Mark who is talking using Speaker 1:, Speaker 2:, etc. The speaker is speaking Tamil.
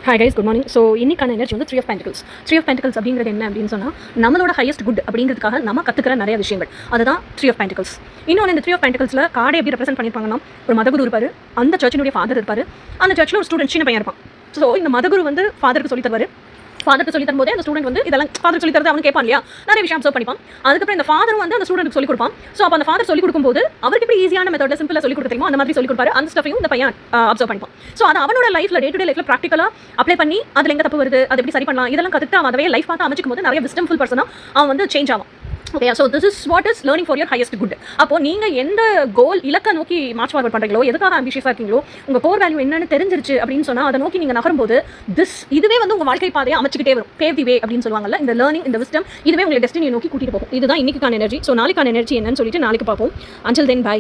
Speaker 1: Hi guys, good morning. So இன்னைக்கான எனர்ஜி வந்து 3 of Pentacles. 3 of Pentacles அப்படிங்கிறது என்ன அப்படின்னு சொன்னால், நம்மளோட ஹையஸ்ட் குட் அப்படிங்கிறதுக்காக நம்ம கற்றுக்கிற நிறைய விஷயங்கள், அதுதான் 3 of Pentacles. இன்னொன்று இந்த 3 of Pentaclesல கார்டை எப்படி ரெப்ரசென்ட் பண்ணியிருப்பாங்கன்னா, ஒரு மதகுரு இருப்பார், அந்த சர்ச்சினுடைய ஃபாதர் இருப்பார், அந்த சர்ச்சில் ஒரு ஸ்டூடெண்ட் சின்ன பையன் இருப்பான். ஸோ இந்த மதகுரு வந்து ஃபாதருக்கு சொல்லி தருவார். ஃபாதருக்கு சொல்லி தரும்போதே அந்த ஸ்டூடெண்ட் வந்து இதெல்லாம் ஃபாதர் சொல்லி தரது அவன் கேட்பான் இல்லையா, நிறைய விஷயம் அப்சர்வ் பண்ணிப்பான். அதுக்கப்புறம் இந்த ஃபாதரும் வந்து அந்த ஸ்டூடெண்ட்க்கு சொல்லி கொடுப்பான். ஸோ அப்போ அந்த ஃபாதர் சொல்லி கொடுக்கும்போது அவருக்கு எப்படி ஈஸியான மெத்தடில் சிம்பிளாக சொல்லி கொடுக்க தெரியுமோ அந்த மாதிரி சொல்லி கொடுப்பாரு. அந்த ஸ்டஃபையும் இந்த பையன் அப்சர்வ் பண்ணிப்பான். ஸோ அது அவனோட லைஃப்ல டே டு டே லைஃப்ல ப்ராக்டிகலாக அப்ளை பண்ணி அதில் எங்கே தப்பு வருது, அது எப்படி சரி பண்ணலாம், இதெல்லாம் கற்றுட்டு அவன் அதவே லைஃப் பார்த்து அமைச்சிக்கும் போது நிறைய விஸ்டம்ஃபுல் பர்சனாக அவன் வந்து சேஞ்ச் ஆகும். Okay, so this is what is learning for your highest good. அப்போ நீங்கள் எந்த கோல் இலக்கை நோக்கி மார்ச் ஃபார்வர்ட் பண்ணுறீங்களோ, எதுக்காக ஆம்பிஷியஸாக இருக்கீங்களோ, உங்கள் கோர் வேல்யூ என்னன்னு தெரிஞ்சிருச்சு அப்படின்னு சொன்னால் அதை நோக்கி நீங்கள் நகரும்போது இதுவே வந்து உங்கள் வாழ்க்கை பாதையை அமைச்சிக்கிட்டே வரும். பேவ் தி வே அப்படின்னு சொல்லுவாங்கல்ல, இந்த லேர்னிங், இந்த விஸ்டம், இதுவே உங்களை டெஸ்டினியை நோக்கி கூட்டிகிட்டு போகும். இதுதான் இன்னைக்கான எனர்ஜி. ஸோ நாளைக்கான எனர்ஜி என்னன்னு சொல்லிட்டு நாளைக்கு பார்ப்போம். Until then, by.